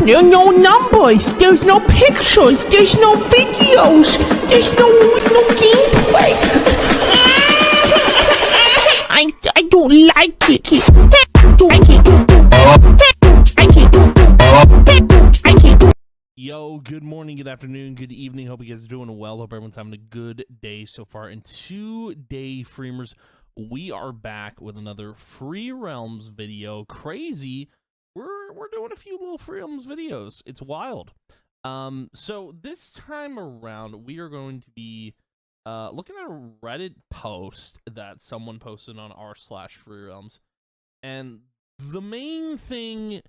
no numbers, there's no pictures, there's no videos, there's no gameplay. I don't like it. Yo, good morning, good afternoon, good evening. Hope you guys are doing well. Hope everyone's having a good day so far. And today, Freemers, we are back with another Free Realms video. Crazy. We're doing a few little Free Realms videos. It's wild. So this time around, we are going to be looking at a Reddit post that someone posted on r/Free Realms. And the main thing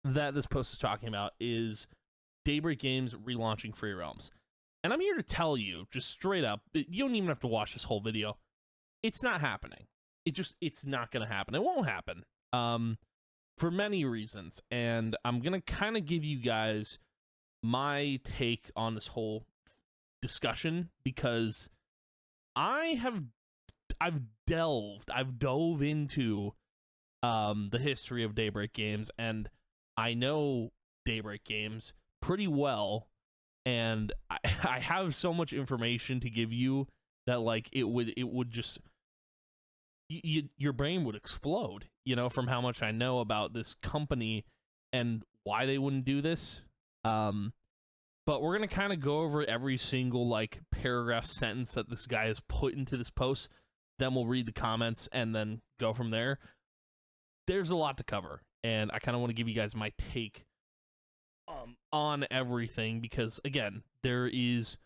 that this post is talking about is Daybreak Games relaunching Free Realms. And I'm here to tell you, just straight up, you don't even have to watch this whole video. It's not happening. It's not going to happen. It won't happen. For many reasons. And I'm going to kind of give you guys my take on this whole discussion, because I've dove into the history of Daybreak Games, and I know Daybreak Games pretty well, and I have so much information to give you that, like, it would just your brain would explode, you know, from how much I know about this company and why they wouldn't do this. But we're gonna kind of go over every single, like, paragraph, sentence that this guy has put into this post. Then we'll read the comments and then go from there. There's a lot to cover, and I kind of want to give you guys my take on everything, because again, there is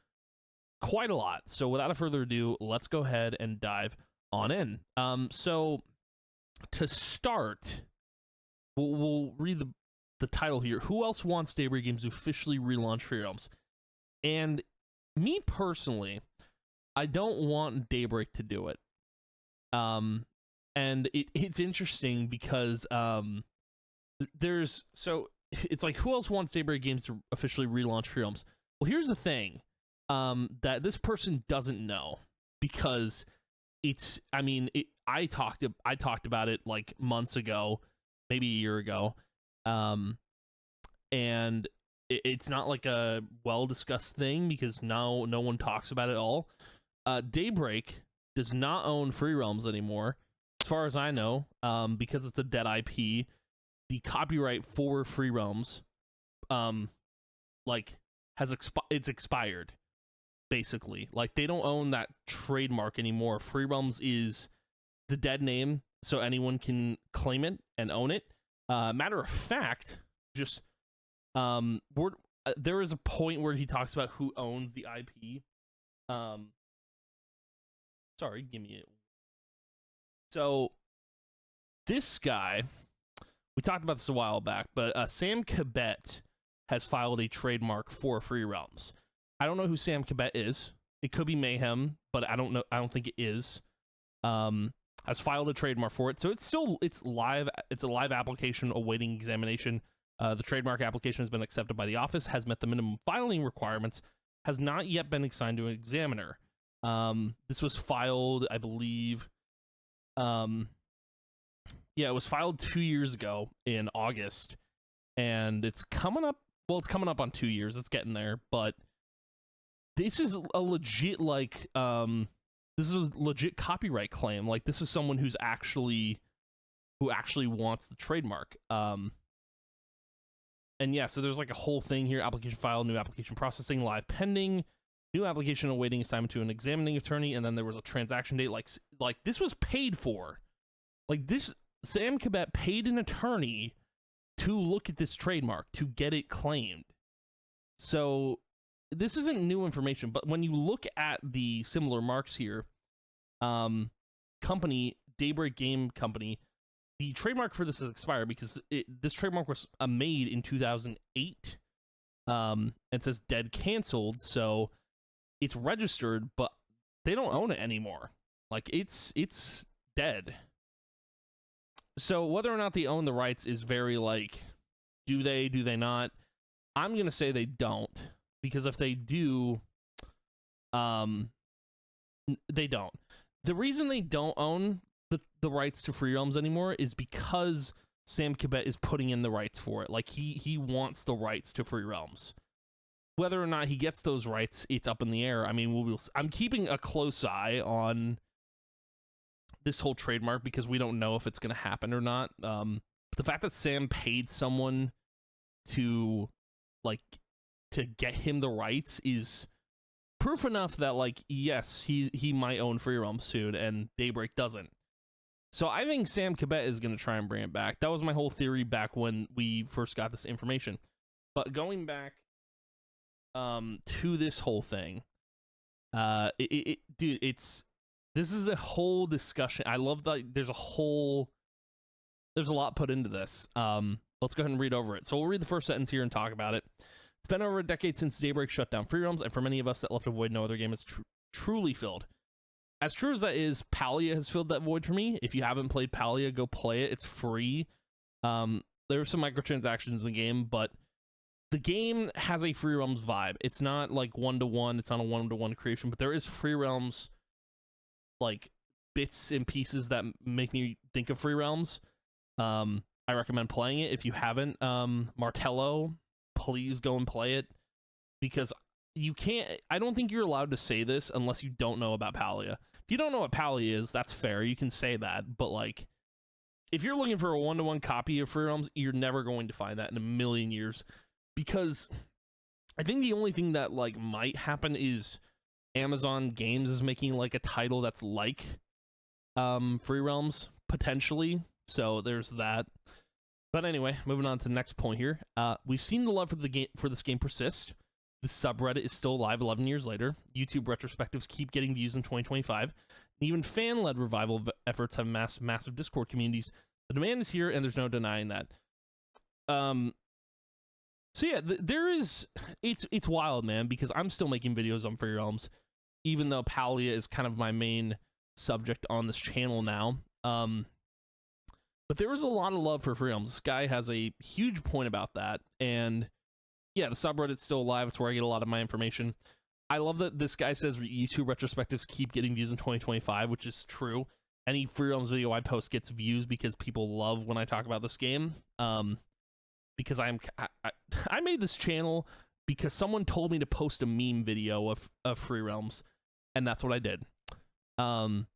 quite a lot. So without further ado, let's go ahead and dive on in. So to start, we'll read the title here. Who else wants Daybreak Games to officially relaunch Free Realms? And me personally, I don't want Daybreak to do it. And it's interesting because it's like, who else wants Daybreak Games to officially relaunch Free Realms? Well, here's the thing that this person doesn't know, because I talked about it like months ago, maybe a year ago, and it's not like a well-discussed thing, because now no one talks about it at all. Daybreak does not own Free Realms anymore, as far as I know, because it's a dead IP. The copyright for Free Realms, it's expired, basically. Like, they don't own that trademark anymore. Free Realms is the dead name, so anyone can claim it and own it. Matter of fact, just there is a point where he talks about who owns the IP. Sorry, give me it. So this guy, we talked about this a while back, but Sam Cabet has filed a trademark for Free Realms. I don't know who Sam Cabet is. It could be Mayhem, but I don't know. I don't think it is. Has filed a trademark for it, so it's live. It's a live application awaiting examination. The trademark application has been accepted by the office, has met the minimum filing requirements, has not yet been assigned to an examiner. This was filed, I believe. Yeah, it was filed 2 years ago in August, and it's coming up. Well, it's coming up on 2 years. It's getting there, but this is a legit, like, this is a legit copyright claim. Like, this is someone who actually wants the trademark. And yeah, so there's like a whole thing here: application file, new application processing, live pending, new application awaiting assignment to an examining attorney, and then there was a transaction date. Like this was paid for. Like, this, Sam Cabet paid an attorney to look at this trademark, to get it claimed. So this isn't new information, but when you look at the similar marks here, company, Daybreak Game Company, the trademark for this is expired because this trademark was made in 2008. It says dead canceled, so it's registered, but they don't own it anymore. Like, it's dead. So whether or not they own the rights is very, like, do they not? I'm gonna say they don't, because if they do, they don't. The reason they don't own the rights to Free Realms anymore is because Sam Kibet is putting in the rights for it. Like, he wants the rights to Free Realms. Whether or not he gets those rights, it's up in the air. I mean, I'm keeping a close eye on this whole trademark because we don't know if it's going to happen or not. But the fact that Sam paid someone to get him the rights is proof enough that, like, yes, he might own Free Realms soon, and Daybreak doesn't. So I think Sam Kibet is going to try and bring it back. That was my whole theory back when we first got this information. But going back to this whole thing, dude, this is a whole discussion. I love that there's a lot put into this. Let's go ahead and read over it. So we'll read the first sentence here and talk about it. It's been over a decade since Daybreak shut down Free Realms, and for many of us that left a void no other game is truly filled. As true as that is, Palia has filled that void for me. If you haven't played Palia, go play it. It's free. There are some microtransactions in the game, but the game has a Free Realms vibe. It's not like one-to-one. It's not a one-to-one creation, but there is Free Realms, like, bits and pieces that make me think of Free Realms. I recommend playing it. If you haven't, Martello, please go and play it, because you can't, I don't think you're allowed to say this unless you don't know about Palia. If you don't know what Palia is, that's fair, you can say that, but like, if you're looking for a one-to-one copy of Free Realms, you're never going to find that in a million years, because I think the only thing that, like, might happen is Amazon Games is making, like, a title that's like Free Realms, potentially, so there's that. But anyway, moving on to the next point here. We've seen the love for this game persist. The subreddit is still alive 11 years later. YouTube retrospectives keep getting views in 2025. And even fan-led revival efforts have massive Discord communities. The demand is here, and there's no denying that. So yeah, it's wild, man, because I'm still making videos on Free Realms, even though Palia is kind of my main subject on this channel now. But there is a lot of love for Free Realms. This guy has a huge point about that, and yeah, the subreddit's still alive. It's where I get a lot of my information. I love that this guy says YouTube retrospectives keep getting views in 2025, which is true. Any Free Realms video I post gets views because people love when I talk about this game. Because I made this channel because someone told me to post a meme video of Free Realms, and that's what I did. And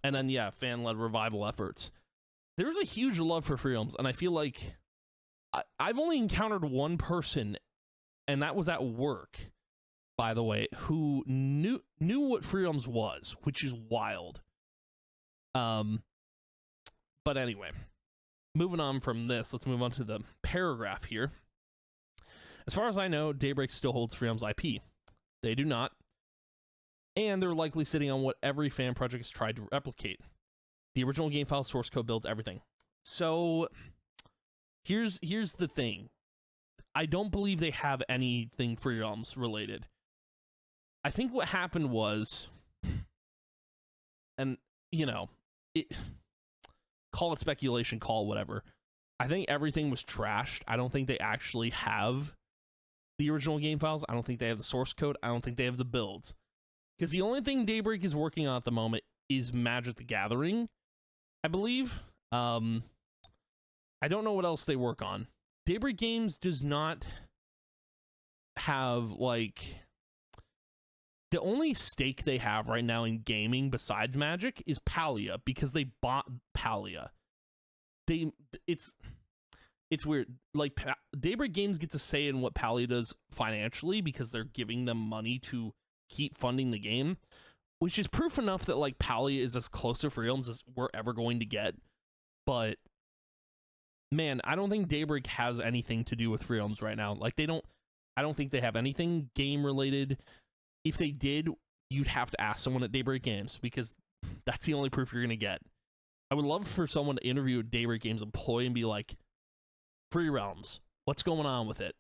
then, yeah, fan-led revival efforts. There's a huge love for Free Realms, and I feel like I've only encountered one person, and that was at work, by the way, who knew what Free Realms was, which is wild. But anyway, moving on from this, let's move on to the paragraph here. As far as I know, Daybreak still holds Free Realms IP. They do not, and they're likely sitting on what every fan project has tried to replicate. The original game file source code builds everything. So here's the thing. I don't believe they have anything Free Realms related. I think what happened was, and you know, call it speculation, call it whatever. I think everything was trashed. I don't think they actually have the original game files. I don't think they have the source code. I don't think they have the builds. Because the only thing Daybreak is working on at the moment is Magic the Gathering, I believe. I don't know what else they work on. Daybreak Games does not have, like, the only stake they have right now in gaming besides Magic is Palia, because they bought Palia. It's weird. Like, Daybreak Games gets a say in what Palia does financially because they're giving them money to keep funding the game, which is proof enough that, like, Palia is as close to Free Realms as we're ever going to get. But man, I don't think Daybreak has anything to do with Free Realms right now. Like, I don't think they have anything game related. If they did, you'd have to ask someone at Daybreak Games, because that's the only proof you're gonna get. I would love for someone to interview a Daybreak Games employee and be like, Free Realms, what's going on with it?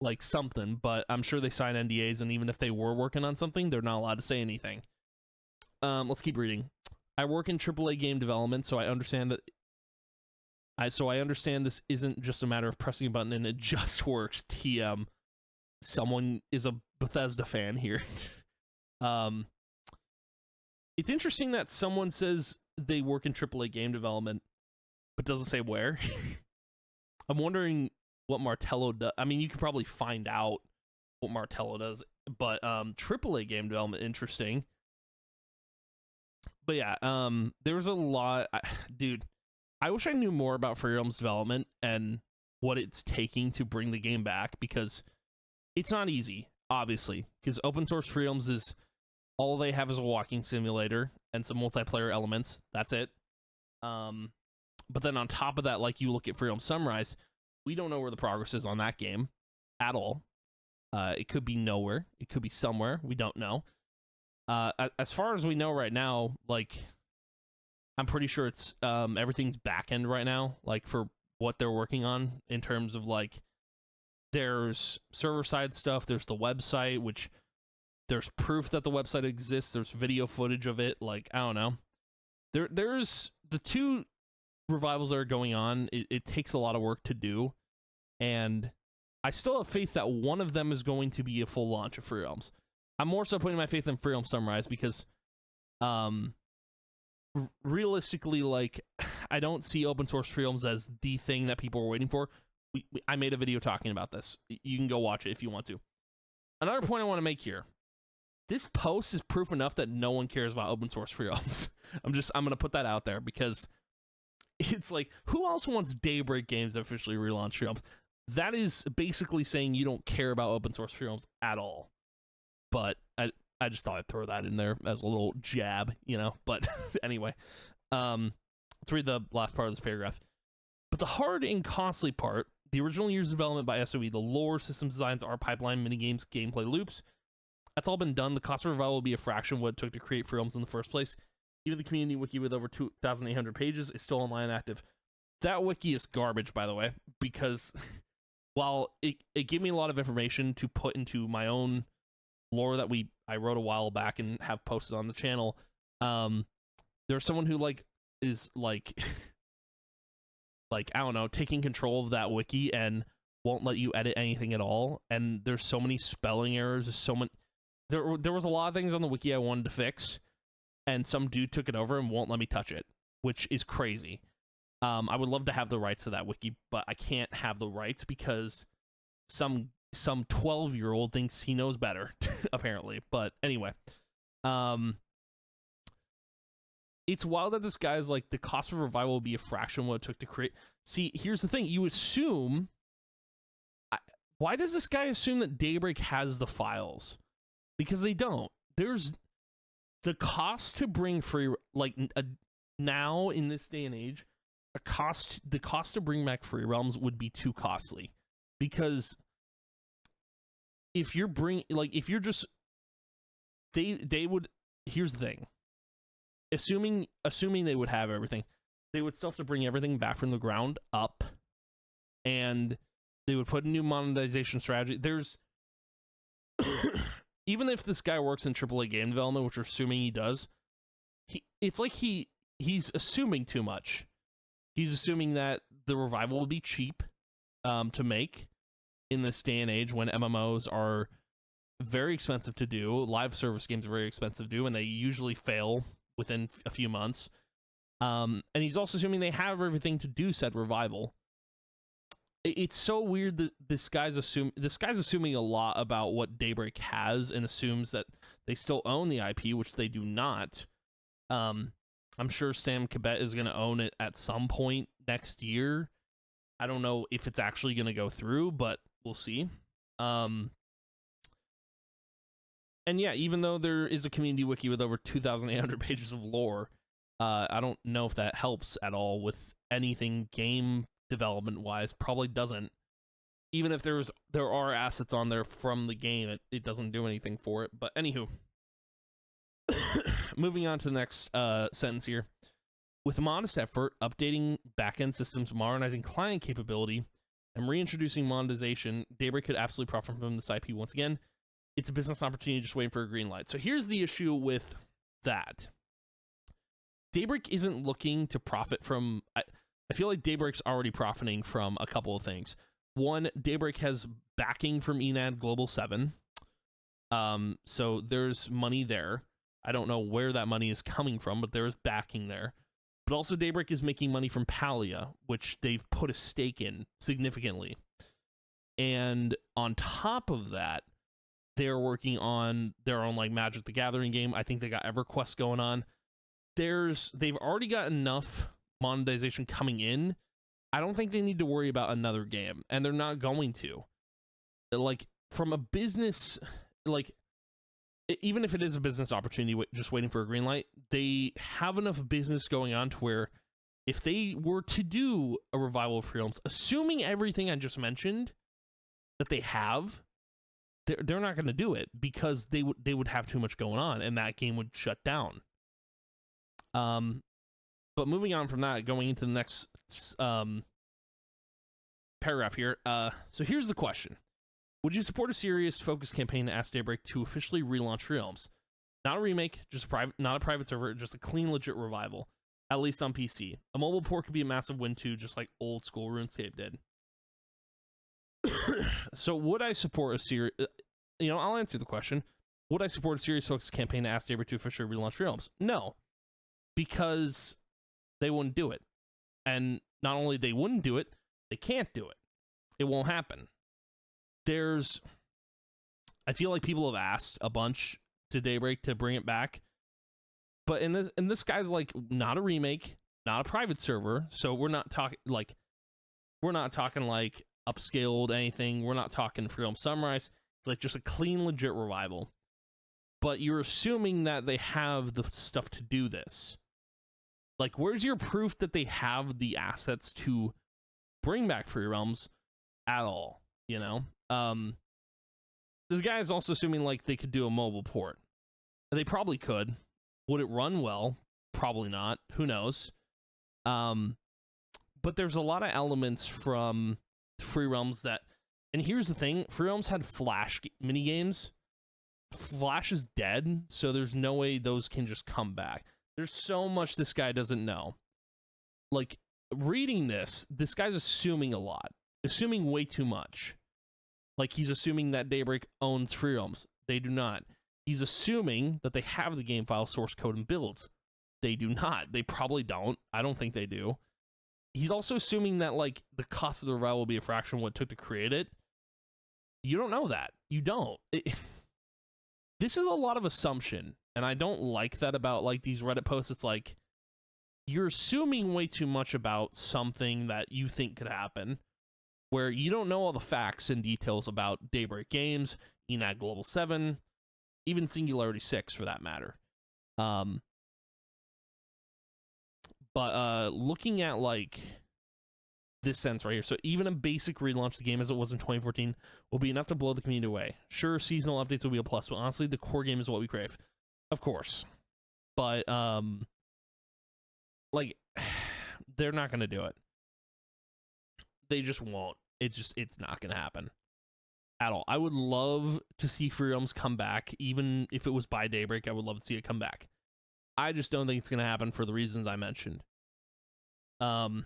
Like something, but I'm sure they sign NDAs, and even if they were working on something, they're not allowed to say anything. Let's keep reading. I work in AAA game development, so I understand that. I understand this isn't just a matter of pressing a button and it just works. TM. Someone is a Bethesda fan here. It's interesting that someone says they work in AAA game development. but doesn't say where. I'm wondering what Martello does. I mean, you could probably find out what Martello does, but AAA game development, interesting. But yeah, there's a lot. Dude, I wish I knew more about Free Realm's development and what it's taking to bring the game back, because it's not easy, obviously, because open source Free Realms is all they have is a walking simulator and some multiplayer elements. That's it. But then on top of that, like, you look at Free Realm Sunrise, we don't know where the progress is on that game at all. It could be nowhere. It could be somewhere. We don't know. As far as we know right now, like, I'm pretty sure it's everything's back end right now, like, for what they're working on in terms of, like, there's server side stuff, there's the website, which there's proof that the website exists, there's video footage of it, like, I don't know. There's the two revivals that are going on. It takes a lot of work to do, and I still have faith that one of them is going to be a full launch of Free Realms. I'm more so putting my faith in Free Realm Sunrise because realistically, like, I don't see open source Free Realms as the thing that people are waiting for. I made a video talking about this. You can go watch it if you want to. Another point I want to make here. This post is proof enough that no one cares about open source Free Realms. I'm going to put that out there because it's like, who else wants Daybreak games to officially relaunch Free Realms? That is basically saying you don't care about open source Free Realms at all. But I just thought I'd throw that in there as a little jab, you know. But anyway, let's read the last part of this paragraph. But the hard and costly part, the original year's development by SOE, the lore, system designs, art pipeline, minigames, gameplay loops, that's all been done. The cost of revival will be a fraction of what it took to create Free Realms in the first place. Even the community wiki with over 2,800 pages is still online active. That wiki is garbage, by the way, because while it gave me a lot of information to put into my own lore that I wrote a while back and have posted on the channel, there's someone who, like, is like like, I don't know, taking control of that wiki and won't let you edit anything at all. And there's so many spelling errors. There's so many. There was a lot of things on the wiki I wanted to fix, and some dude took it over and won't let me touch it, which is crazy. I would love to have the rights to that wiki, but I can't have the rights because some 12-year-old thinks he knows better, apparently. But anyway, it's wild that this guy's like, the cost of revival will be a fraction of what it took to create. See, here's the thing. You assume... why does this guy assume that Daybreak has the files? Because they don't. There's... the cost to bring free... like, now, in this day and age, the cost to bring back Free Realms would be too costly. Because if you're just... They would... here's the thing. Assuming they would have everything, they would still have to bring everything back from the ground up, and they would put a new monetization strategy. There's even if this guy works in AAA game development, which we're assuming he does, it's like he's assuming too much. He's assuming that the revival will be cheap to make in this day and age when MMOs are very expensive to do. Live service games are very expensive to do, and they usually fail within a few months. And he's also assuming they have everything to do said revival. It's so weird that this guy's assuming a lot about what Daybreak has, and assumes that they still own the IP, which they do not. I'm sure Sam Cabet is going to own it at some point next year. I don't know if it's actually going to go through, but we'll see. And yeah, even though there is a community wiki with over 2,800 pages of lore, I don't know if that helps at all with anything game development wise. Probably doesn't. Even if there are assets on there from the game, it doesn't do anything for it. But anywho, moving on to the next sentence here. With modest effort, updating backend systems, modernizing client capability, and reintroducing monetization, Daybreak could absolutely profit from this IP once again. It's a business opportunity just waiting for a green light. So here's the issue with that. Daybreak isn't looking to profit from... I feel like Daybreak's already profiting from a couple of things. One, Daybreak has backing from Enad Global 7. So there's money there. I don't know where that money is coming from, but there's backing there. But also Daybreak is making money from Palia, which they've put a stake in significantly. And on top of that, they're working on their own like Magic the Gathering game. I think they got EverQuest going on. They've already got enough monetization coming in. I don't think they need to worry about another game, and they're not going to. Like, from a business, like, even if it is a business opportunity, just waiting for a green light, they have enough business going on to where if they were to do a revival of Free Realms, assuming everything I just mentioned that they have, they're not going to do it because they would have too much going on, and that game would shut down. But moving on from that, going into the next paragraph here. So here's the question. Would you support a serious focused campaign to ask Daybreak to officially relaunch Free Realms? Not a remake, just not a private server, just a clean, legit revival. At least on PC. A mobile port could be a massive win too, just like old school RuneScape did. So would I support a serious... I'll answer the question. Would I support a serious focused campaign to ask Daybreak to officially relaunch Free Realms? No. Because they wouldn't do it. And not only they wouldn't do it, they can't do it. It won't happen. I feel like people have asked a bunch to Daybreak to bring it back, but in this guy's like not a remake, not a private server, so we're not talking like upscaled anything. We're not talking Free Realms Sunrise. It's like just a clean, legit revival. But you're assuming that they have the stuff to do this. Like, where's your proof that they have the assets to bring back Free Realms at all? This guy is also assuming like they could do a mobile port. They probably could. Would it run well? Probably not. Who knows? But there's a lot of elements from Free Realms that, and here's the thing, Free Realms had Flash mini games. Flash is dead, so there's no way those can just come back. There's so much this guy doesn't know. Like, reading this guy's assuming a lot. Assuming way too much. Like, he's assuming that Daybreak owns Free Realms. They do not. He's assuming that they have the game file, source code, and builds. They do not. They probably don't. I don't think they do. He's also assuming that, like, the cost of the revival will be a fraction of what it took to create it. You don't know that. You don't. This is a lot of assumption, and I don't like that about, like, these Reddit posts. It's like, you're assuming way too much about something that you think could happen, where you don't know all the facts and details about Daybreak Games, ENAD Global 7, even Singularity 6 for that matter. But looking at like this sense right here, so even a basic relaunch of the game as it was in 2014 will be enough to blow the community away. Sure, seasonal updates will be a plus, but honestly, the core game is what we crave. Of course. But like, they're not gonna do it. They just won't. It's not gonna happen at all. I would love to see Free Realms come back, even if it was by Daybreak. I would love to see it come back. I just don't think it's gonna happen for the reasons I mentioned. And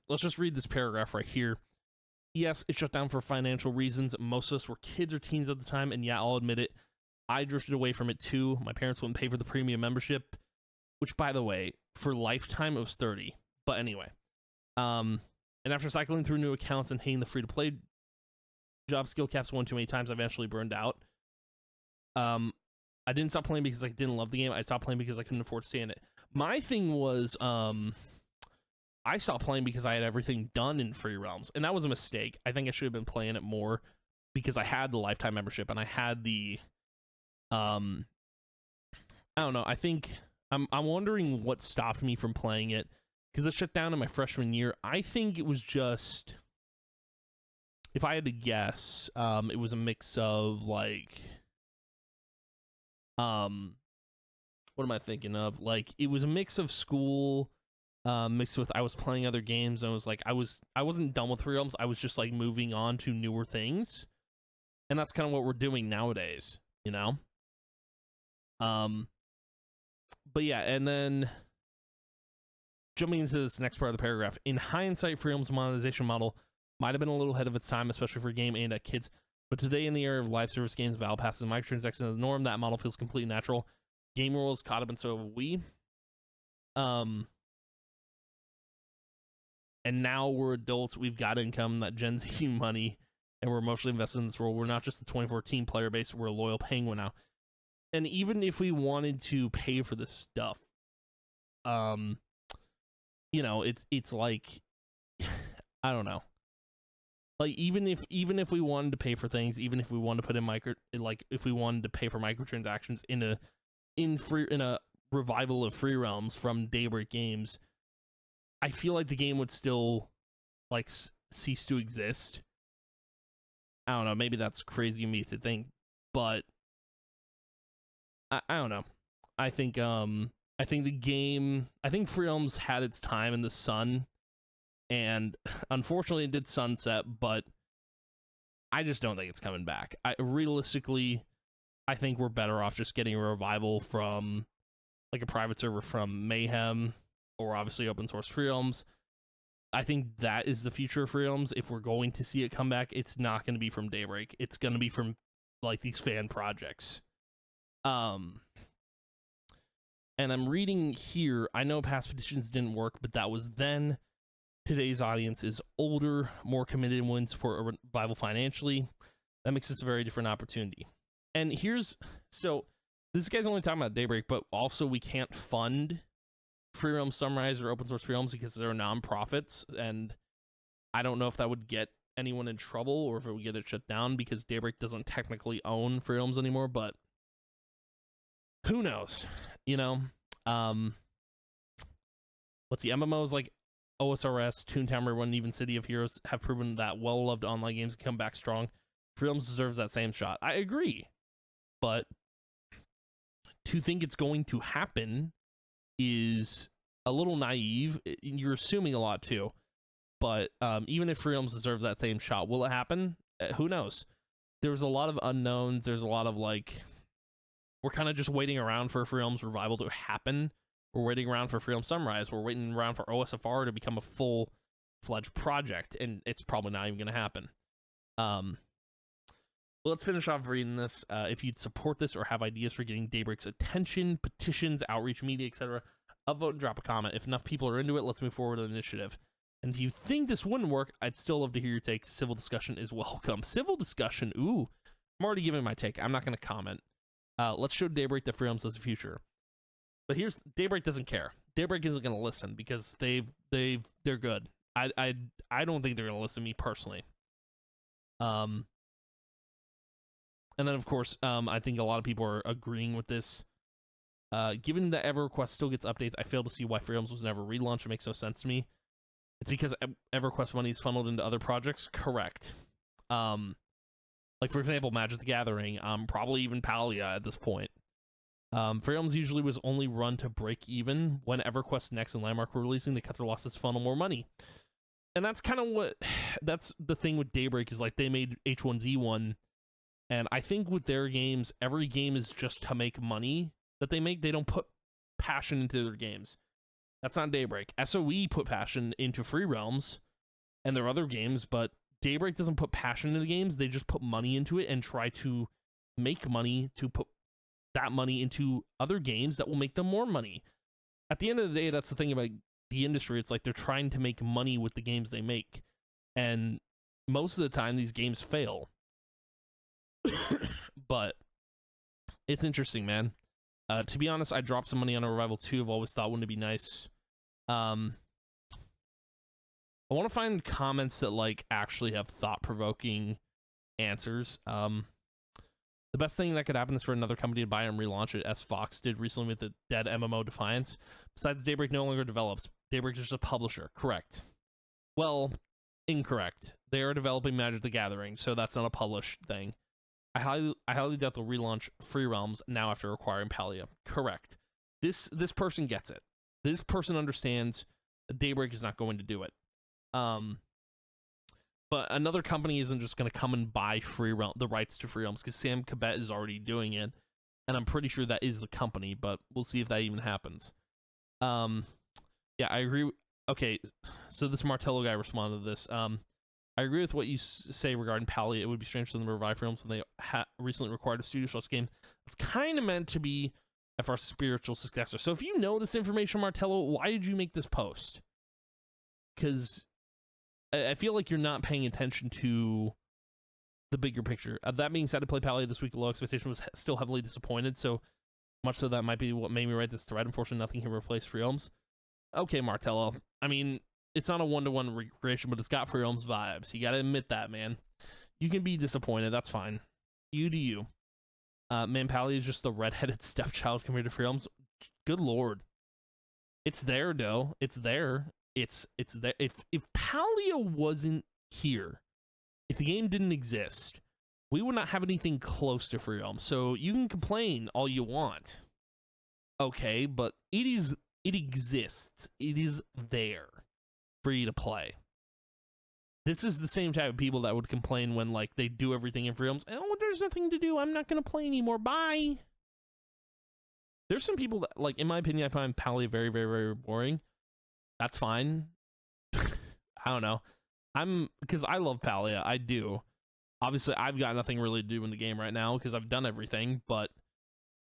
let's just read this paragraph right here. Yes, it shut down for financial reasons. Most of us were kids or teens at the time, and yeah, I'll admit it, I drifted away from it too. My parents wouldn't pay for the premium membership, which, by the way, for lifetime it was $30. But anyway, and after cycling through new accounts and hating the free-to-play job skill caps one too many times, I eventually burned out. I didn't stop playing because I didn't love the game. I stopped playing because I couldn't afford to stay in it. My thing was, I stopped playing because I had everything done in Free Realms, and that was a mistake. I think I should have been playing it more because I had the lifetime membership and I had the, I don't know. I think I'm wondering what stopped me from playing it because it shut down in my freshman year. I think it was just, if I had to guess, it was a mix of like, what am I thinking of? Like, it was a mix of school, mixed with I was playing other games. And I was like, I wasn't done with Free Realms. I was just like moving on to newer things, and that's kind of what we're doing nowadays, you know. But yeah, and then jumping into this next part of the paragraph. In hindsight, Free Realms' monetization model might have been a little ahead of its time, especially for a game aimed at kids. But today, in the era of live service games, Valve passes microtransactions as the norm. That model feels completely natural. Game rules caught up, and so have we. and now we're adults, we've got income, that Gen Z money, and we're emotionally invested in this world. We're not just the 2014 player base, we're a loyal penguin now. And even if we wanted to pay for this stuff, you know, it's like, I don't know. Like, even if we wanted to pay for things, even if we wanted to put in if we wanted to pay for microtransactions in a revival of Free Realms from Daybreak Games, I feel like the game would still like cease to exist. I don't know, maybe that's crazy of me to think, but I don't know. I think the game, I think Free Realms had its time in the sun, and unfortunately it did sunset, but I just don't think it's coming back. Realistically, I think we're better off just getting a revival from like a private server from Mayhem, or obviously open source Free Realms. I think that is the future of Free Realms. If we're going to see it come back, it's not going to be from Daybreak. It's going to be from like these fan projects. And I'm reading here, I know past petitions didn't work, but that was then. Today's audience is older, more committed, and willing to support a revival financially. That makes this a very different opportunity. And so this guy's only talking about Daybreak, but also we can't fund Free Realms Sunrise or open source Free Realms because they're non-profits, and I don't know if that would get anyone in trouble or if it would get it shut down, because Daybreak doesn't technically own Free Realms anymore, but who knows, you know? Let's see, MMOs like OSRS, Toontown Run, even City of Heroes have proven that well-loved online games can come back strong. Free Realms deserves that same shot. I agree, but to think it's going to happen is a little naive. You're assuming a lot too, but even if Free Realms deserves that same shot, will it happen? Who knows? There's a lot of unknowns. There's a lot of like, we're kind of just waiting around for a Free Realms revival to happen. We're waiting around for Free Realms Sunrise. We're waiting around for OSFR to become a full-fledged project, and it's probably not even going to happen. Let's finish off reading this. If you'd support this or have ideas for getting Daybreak's attention, petitions, outreach, media, etc., upvote and drop a comment. If enough people are into it, let's move forward with the initiative. And if you think this wouldn't work, I'd still love to hear your take. Civil discussion is welcome. Civil discussion? Ooh. I'm already giving my take. I'm not going to comment. Let's show Daybreak that Free Realms has a future. But Daybreak doesn't care. Daybreak isn't going to listen because they're good. I don't think they're going to listen to me personally. And then of course, I think a lot of people are agreeing with this. Given that EverQuest still gets updates, I fail to see why Free Realms was never relaunched. It makes no sense to me. It's because EverQuest money is funneled into other projects. Correct. Like for example, Magic the Gathering. Probably even Palia at this point. Free Realms usually was only run to break even. When EverQuest Next and Landmark were releasing, they cut their losses to funnel more money. And that's kind of that's the thing with Daybreak, is like they made H1Z1, and I think with their games, every game is just to make money that they make. They don't put passion into their games. That's not Daybreak. SOE put passion into Free Realms and their other games, but Daybreak doesn't put passion into the games. They just put money into it and try to make money to put that money into other games that will make them more money. At the end of the day, that's the thing about the industry. It's like they're trying to make money with the games they make, and most of the time these games fail. But it's interesting, man. To be honest, I dropped some money on a Revival 2. I've always thought, wouldn't it be nice? I want to find comments that like actually have thought-provoking answers. The best thing that could happen is for another company to buy and relaunch it, as Fox did recently with the dead MMO Defiance. Besides, Daybreak no longer develops. Daybreak is just a publisher. Correct. Well, incorrect. They are developing Magic the Gathering, so that's not a published thing. I highly doubt they'll relaunch Free Realms now after acquiring Palia. Correct. This person gets it. This person understands Daybreak is not going to do it. But another company isn't just going to come and buy the rights to Free Realms, because Sam Cabet is already doing it, and I'm pretty sure that is the company, but we'll see if that even happens. Yeah, I agree. Okay, so this Martello guy responded to this. I agree with what you say regarding Palia. It would be strange for them to revive Free Realms when they recently required a studio plus game. It's kind of meant to be FR's spiritual successor. So if you know this information, Martello, why did you make this post? Because I feel like you're not paying attention to the bigger picture. That being said, I played Palia this week. Low expectation, was still heavily disappointed. So much so that might be what made me write this thread. Unfortunately, nothing can replace Free Realms. Okay, Martello. I mean, it's not a one-to-one recreation, but it's got Free Realms vibes. You got to admit that, man. You can be disappointed. That's fine. You do you. Man, Palia is just the redheaded stepchild compared to Free Realms. Good lord. It's there, though. It's there. It's there. If Palia wasn't here, if the game didn't exist, we would not have anything close to Free Realms. So you can complain all you want. Okay, but it exists. It is there for you to play. This is the same type of people that would complain when, like, they do everything in Free Realms. Oh, there's nothing to do. I'm not going to play anymore. Bye. There's some people that, like, in my opinion, I find Palia very, very, very boring. That's fine. I don't know. Because I love Palia. I do. Obviously, I've got nothing really to do in the game right now because I've done everything, but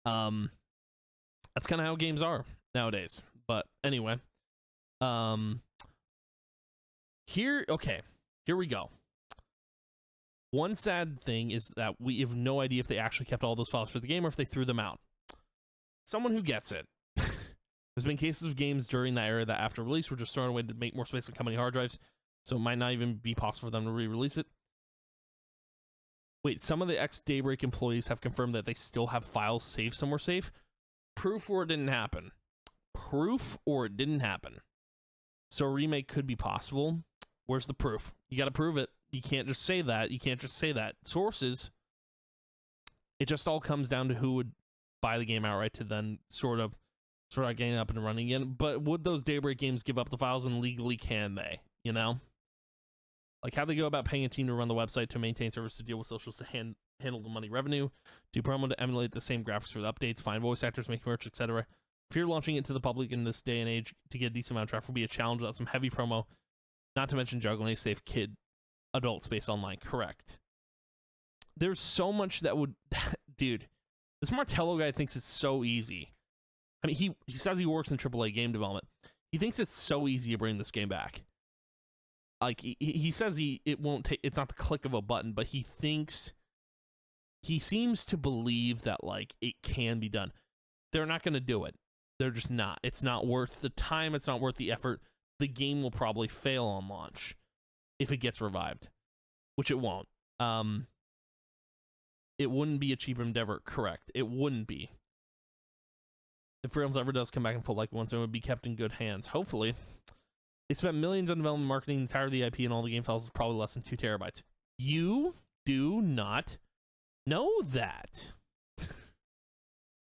that's kind of how games are nowadays. But anyway, here we go. One sad thing is that we have no idea if they actually kept all those files for the game or if they threw them out. Someone who gets it. There's been cases of games during that era that after release were just thrown away to make more space on company hard drives, so it might not even be possible for them to re-release it. Wait, some of the ex-Daybreak employees have confirmed that they still have files saved somewhere safe. Proof or it didn't happen. Proof or it didn't happen. So a remake could be possible. Where's the proof? You got to prove it. You can't just say that. You can't just say that. Sources. It just all comes down to who would buy the game outright to then sort of getting up and running again. But would those Daybreak games give up the files, and legally can they? You know? Like, how they go about paying a team to run the website, to maintain service, to deal with socials, to handle the money revenue, do promo to emulate the same graphics for the updates, find voice actors, make merch, etc. If you're launching it to the public in this day and age, to get a decent amount of traffic will be a challenge without some heavy promo, not to mention juggling a safe adult space online. Correct. There's so much that would... Dude, this Martello guy thinks it's so easy. I mean, he says he works in AAA game development. He thinks it's so easy to bring this game back. Like, he says it won't take, it's not the click of a button, but he seems to believe that, like, it can be done. They're not going to do it. They're just not. It's not worth the time. It's not worth the effort. The game will probably fail on launch if it gets revived, which it won't. It wouldn't be a cheap endeavor. Correct. It wouldn't be. If Free Realms ever does come back in full like once, it would be kept in good hands. Hopefully. They spent millions on development, marketing, the entire the IP, and all the game files is probably less than 2 terabytes. You do not know that.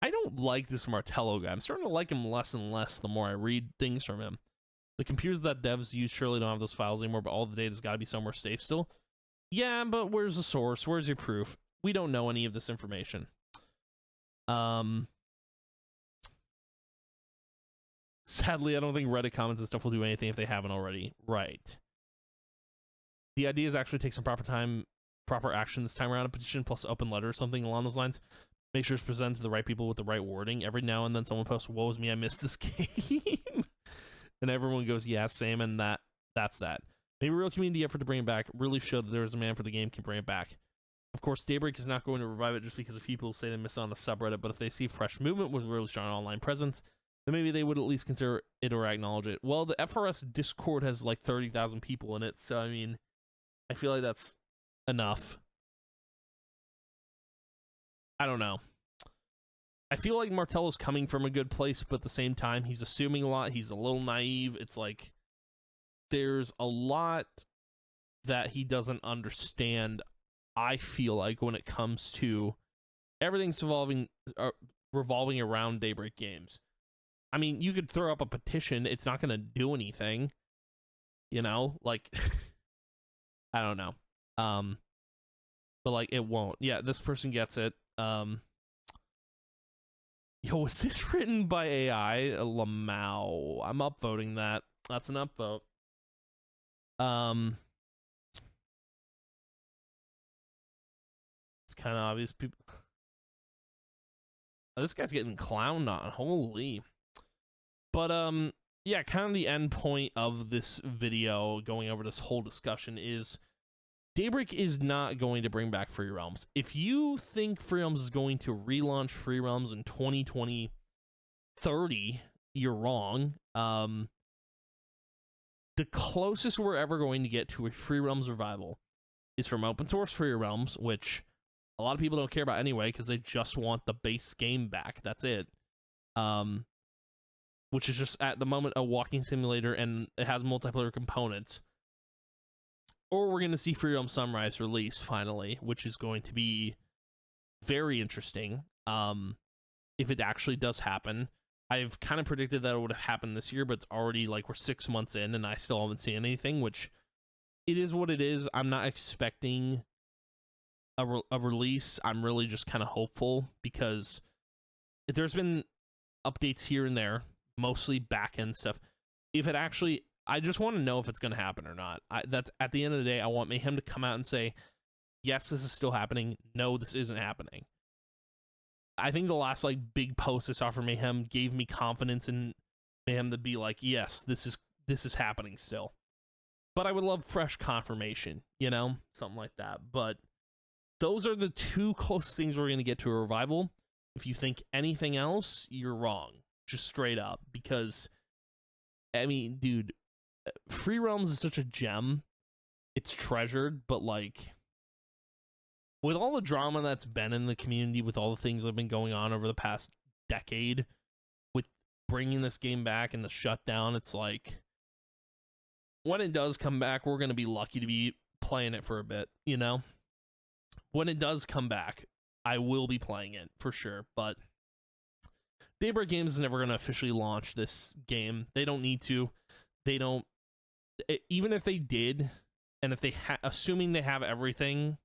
I don't like this Martello guy. I'm starting to like him less and less the more I read things from him. The computers that devs use surely don't have those files anymore, but all the data's got to be somewhere safe still. Yeah, but where's the source? Where's your proof? We don't know any of this information. Sadly, I don't think Reddit comments and stuff will do anything if they haven't already. Right. The idea is actually take some proper action this time around. A petition plus open letter or something along those lines. Make sure it's presented to the right people with the right wording. Every now and then someone posts, "Woe is me, I missed this game." And everyone goes, "Yeah, same," and that's that. Maybe real community effort to bring it back. Really show that there is a man for the game can bring it back. Of course, Daybreak is not going to revive it just because a few people say they missed on the subreddit, but if they see fresh movement with really strong online presence, then maybe they would at least consider it or acknowledge it. Well, the FRS Discord has like 30,000 people in it, so I mean, I feel like that's enough. I don't know. I feel like Martello's coming from a good place, but at the same time, he's assuming a lot. He's a little naive. It's like there's a lot that he doesn't understand, I feel like, when it comes to everything's revolving around Daybreak games. I mean, you could throw up a petition. It's not going to do anything. You know? Like, I don't know. But, like, it won't. Yeah, this person gets it. Yo, was this written by AI? Lamau. I'm upvoting that. That's an upvote. It's kind of obvious. People. Oh, this guy's getting clowned on. Holy. But, yeah, kind of the end point of this video, going over this whole discussion, is Daybreak is not going to bring back Free Realms. If you think Free Realms is going to relaunch Free Realms in 2020-30, you're wrong. The closest we're ever going to get to a Free Realms revival is from open source Free Realms, which a lot of people don't care about anyway because they just want the base game back. That's it. Which is just at the moment a walking simulator, and it has multiplayer components. Or we're going to see Free Realms Sunrise release finally, which is going to be very interesting. If it actually does happen. I've kind of predicted that it would have happened this year, but it's already like we're 6 months in and I still haven't seen anything, which it is what it is. I'm not expecting a release. I'm really just kind of hopeful because there's been updates here and there, mostly back-end stuff. If it actually, I just want to know if it's going to happen or not. That's at the end of the day, I want Mayhem to come out and say, yes, this is still happening. No, this isn't happening. I think the last like big post I saw from Mayhem gave me confidence in Mayhem to be like, yes, this is happening still. But I would love fresh confirmation, you know, something like that. But those are the two closest things we're going to get to a revival. If you think anything else, you're wrong, just straight up. Because I mean, dude, Free Realms is such a gem. It's treasured, but like, with all the drama that's been in the community, with all the things that have been going on over the past decade, with bringing this game back and the shutdown, it's like, when it does come back, we're going to be lucky to be playing it for a bit, you know? When it does come back, I will be playing it, for sure, but Daybreak Games is never going to officially launch this game. They don't need to. They don't... even if they did, and if they assuming they have everything,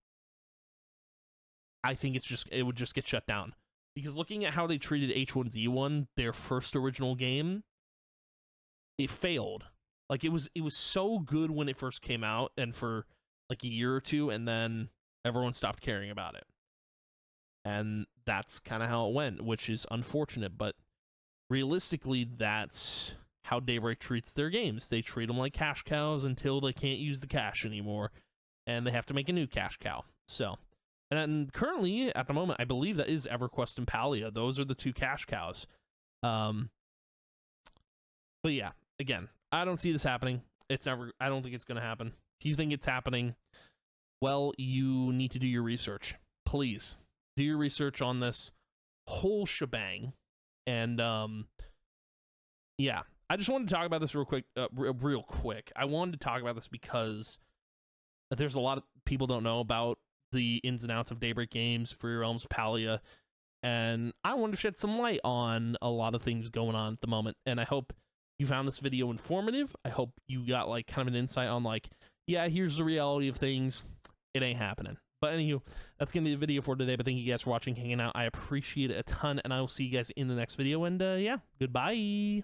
I think it would just get shut down. Because looking at how they treated H1Z1, their first original game, it failed. Like, it was so good when it first came out, and for like a year or two, and then everyone stopped caring about it. And that's kind of how it went, which is unfortunate, but realistically, that's how Daybreak treats their games. They treat them like cash cows until they can't use the cash anymore, and they have to make a new cash cow. So... and currently, at the moment, I believe that is EverQuest and Palia. Those are the two cash cows. But yeah, again, I don't see this happening. I don't think it's going to happen. If you think it's happening, well, you need to do your research. Please, do your research on this whole shebang. And, yeah, I just wanted to talk about this real quick. I wanted to talk about this because there's a lot of people don't know about the ins and outs of Daybreak Games, Free Realms, Palia, and I want to shed some light on a lot of things going on at the moment, and I hope you found this video informative. I hope you got like kind of an insight on like, yeah, here's the reality of things. It ain't happening. But anywho, that's gonna be the video for today, but thank you guys for watching, hanging out. I appreciate it a ton, and I will see you guys in the next video, and yeah, goodbye.